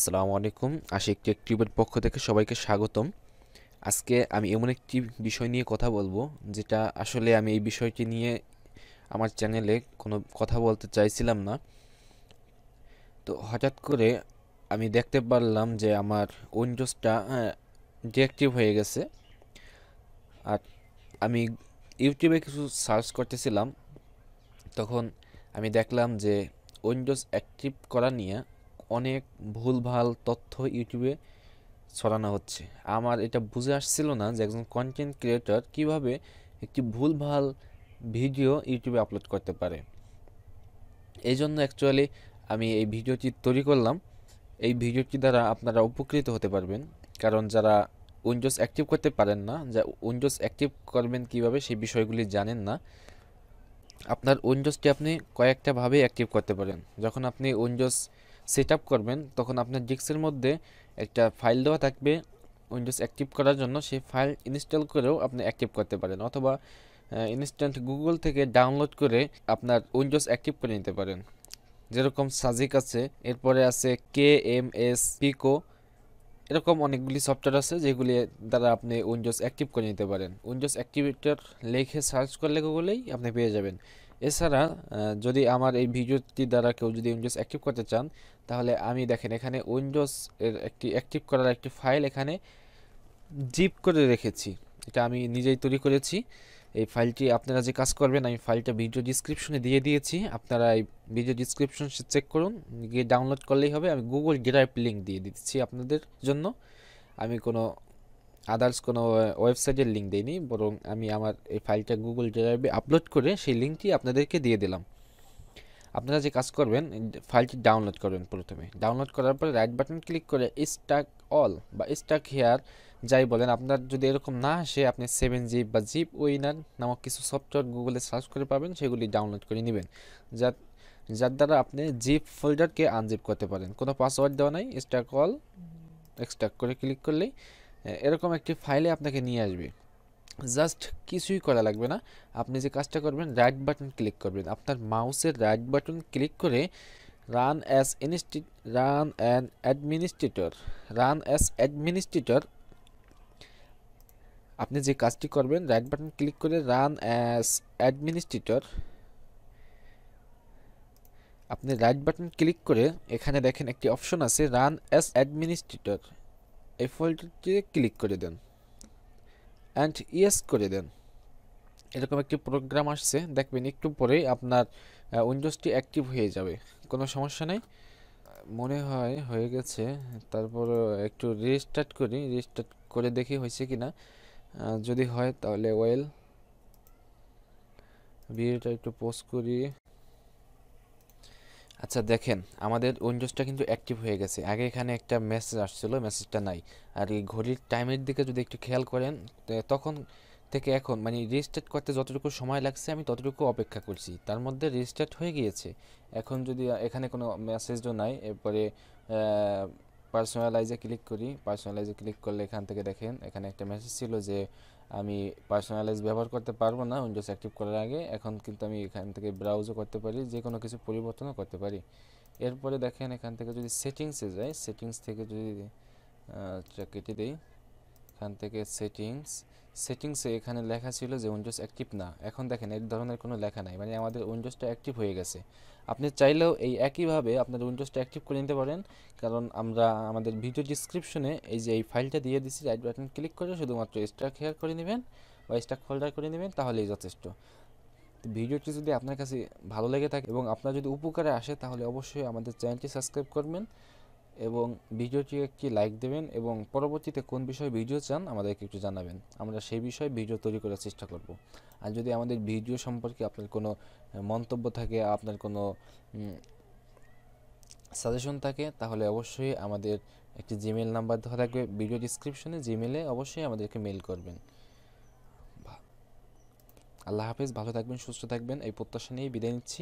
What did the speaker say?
আসসালামু আলাইকুম। আশিক টেক টিউবের পক্ষ থেকে সবাইকে স্বাগতম। আজকে আমি এমন একটি বিষয় নিয়ে কথা বলবো, যেটা আসলে আমি এই বিষয়টি নিয়ে আমার চ্যানেলে কোনো কথা বলতে চাইছিলাম না। তো হঠাৎ করে আমি দেখতে পারলাম যে আমার উইন্ডোজটা ডিঅ্যাক্টিভ হয়ে গেছে। আর আমি ইউটিউবে কিছু সার্চ করতেছিলাম, তখন আমি দেখলাম যে উইন্ডোজ অ্যাক্টিভ করা নিয়ে অনেক ভুলভাল তথ্য ইউটিউবে ছড়ানো হচ্ছে। আমার এটা বুঝে আসছিল না যে একজন কন্টেন্ট ক্রিয়েটর কিভাবে একটি ভুলভাল ভিডিও ইউটিউবে আপলোড করতে পারে। এই জন্য অ্যাকচুয়ালি আমি এই ভিডিওটি তৈরি করলাম। এই ভিডিওটি দ্বারা আপনারা উপকৃত হতে পারবেন, কারণ যারা উইন্ডোজ অ্যাক্টিভ করতে পারেন না, যা উইন্ডোজ অ্যাক্টিভ করবেন কিভাবে সেই বিষয়গুলি জানেন না, আপনার উইন্ডোজটি আপনি কয়েকটা ভাবে অ্যাক্টিভ করতে পারেন। যখন আপনি উইন্ডোজ সেট আপ করবেন, তখন আপনার ডিস্কের মধ্যে একটা ফাইল দেওয়া থাকবে উইন্ডোজ অ্যাক্টিভ করার জন্য। সেই ফাইল ইনস্টল করেও আপনি অ্যাক্টিভ করতে পারেন, অথবা ইনস্ট্যান্ট গুগল থেকে ডাউনলোড করে আপনার উইন্ডোজ অ্যাক্টিভ করে নিতে পারেন। যেরকম সাজিক আছে, এরপরে আছে KMS পিকো, এরকম অনেকগুলি সফটওয়্যার আছে যেগুলি দ্বারা আপনি উইন্ডোজ অ্যাক্টিভ করে নিতে পারেন। উইন্ডোজ অ্যাক্টিভেটর লিখে সার্চ করলে গুগলেই আপনি পেয়ে যাবেন। এছাড়া যদি আমার এই ভিডিওটি দ্বারা কেউ যদি উইন্ডোজ অ্যাক্টিভ করতে চান, তাহলে আমি দেখেন এখানে উইন্ডোজ এর একটি অ্যাক্টিভ করার একটি ফাইল এখানে জিপ করে রেখেছি। এটা আমি নিজেই তৈরি করেছি। এই ফাইলটি আপনারা যে কাজ করবেন, আমি ফাইলটা ভিডিও ডিসক্রিপশনে দিয়ে দিয়েছি। আপনারা এই ভিডিও ডিসক্রিপশন চেক করুন, গিয়ে ডাউনলোড করলেই হবে। আমি গুগল ড্রাইভ লিঙ্ক দিয়ে দিচ্ছি আপনাদের জন্য। আমি কোনো আদার্স কোনো ওয়েবসাইটের লিঙ্ক দিইনি, বরং আমি আমার এই ফাইলটা গুগল ড্রাইভে আপলোড করে সেই লিঙ্কটি আপনাদেরকে দিয়ে দিলাম। আপনারা যে কাজ করবেন, ফাইলটি ডাউনলোড করবেন। প্রথমে ডাউনলোড করার পরে রাইট বাটন ক্লিক করে স্টাক অল বা স্টাক হেয়ার যাই বলেন, আপনার যদি এরকম না আসে, আপনি 7zip বা জিপ উইনার নামক কিছু সফটওয়্যার গুগলে সার্চ করে পাবেন, সেগুলি ডাউনলোড করে নেবেন, যার যার দ্বারা আপনি জিপ ফোল্ডারকে আনজিপ করতে পারেন। কোনো পাসওয়ার্ড দেওয়া নাই, স্টাক অল এক্সট্রাক্ট করে ক্লিক করলেই এরকম একটি ফাইলে আপনাকে নিয়ে আসবে। জাস্ট কিছুই করা লাগবে না। আপনি যে কাজটা করবেন, রাইট বাটন ক্লিক করবেন, আপনার মাউসের রাইট বাটন ক্লিক করে run as run an administrator run as administrator আপনি যে কাজটি করবেন, রাইট বাটন ক্লিক করে রান অ্যাজ অ্যাডমিনিস্ট্রেটর, আপনি রাইট বাটন ক্লিক করে এখানে দেখেন একটি অপশন আছে রান অ্যাজ অ্যাডমিনিস্ট্রেটর। এই ফোল্ডারটিতে ক্লিক করে দেন অ্যান্ড ইয়েস করে দেন। এরকম একটি প্রোগ্রাম আসছে, দেখবেন একটু পরেই আপনার উইন্ডোজটি অ্যাক্টিভ হয়ে যাবে। কোনো সমস্যা নেই, মনে হয় হয়ে গেছে। তারপর একটু রিস্টার্ট করি, রিস্টার্ট করে দেখি হয়েছে কিনা। যদি হয় তাহলে ওয়েল, ভিডিওটা একটু পোস্ট করি। আচ্ছা দেখেন, আমাদের উইন্ডোজটা কিন্তু অ্যাক্টিভ হয়ে গেছে। আগে এখানে একটা মেসেজ আসছিল, মেসেজটা নাই। আর এই ঘড়ির টাইমের দিকে যদি একটু খেয়াল করেন, তখন থেকে এখন মানে রিস্টার্ট করতে যতটুকু সময় লাগছে আমি ততটুকু অপেক্ষা করছি, তার মধ্যে রিস্টার্ট হয়ে গিয়েছে। এখন যদি এখানে কোনো মেসেজও নাই, এরপরে পার্সোনালাইজে ক্লিক করি। পার্সোনালাইজে ক্লিক করলে এখান থেকে দেখেন এখানে একটা মেসেজ ছিল যে আমি পার্সোনালাইজ ব্যবহার করতে পারবো না উইন্ডোজ অ্যাক্টিভ করার আগে। এখন কিন্তু আমি এখান থেকে ব্রাউজও করতে পারি, যে কোনো কিছু পরিবর্তনও করতে পারি। এরপরে দেখেন এখান থেকে যদি সেটিংসে যাই, সেটিংস থেকে যদি কেটে দিই, এখান থেকে সেটিংসে এখানে লেখা ছিল যে উইন্ডোজ অ্যাক্টিভ না। এখন দেখেন এই ধরনের কোনো লেখা নাই, মানে আমাদের উইন্ডোজটা অ্যাক্টিভ হয়ে গেছে। আপনি চাইলেও এই একইভাবে আপনার উইন্ডোজটা অ্যাক্টিভ করে নিতে পারেন, কারণ আমরা আমাদের ভিডিও ডিসক্রিপশনে এই যে এই ফাইলটা দিয়ে দিচ্ছি। রাইট বাটন ক্লিক করে শুধুমাত্র স্টাক হেয়ার করে নেবেন বা স্টাক ফোল্ডার করে নেবেন, তাহলেই যথেষ্ট। তো ভিডিওটি যদি আপনার কাছে ভালো লেগে থাকে এবং আপনার যদি উপকারে আসে, তাহলে অবশ্যই আমাদের চ্যানেলটি সাবস্ক্রাইব করবেন এবং ভিডিওটি একটি লাইক দেবেন, এবং পরবর্তীতে কোন বিষয়ে ভিডিও চান আমাদেরকে একটু জানাবেন, আমরা সেই বিষয়ে ভিডিও তৈরি করার চেষ্টা করব। আর যদি আমাদের ভিডিও সম্পর্কে আপনার কোনো মন্তব্য থাকে, আপনার কোনো সাজেশন থাকে, তাহলে অবশ্যই আমাদের একটি জিমেল নাম্বার দেওয়া থাকবে ভিডিও ডিসক্রিপশনে, জিমেলে অবশ্যই আমাদেরকে মেল করবেন। আল্লাহ হাফেজ, ভালো থাকবেন, সুস্থ থাকবেন, এই প্রত্যাশা নিয়েই বিদায় নিচ্ছি।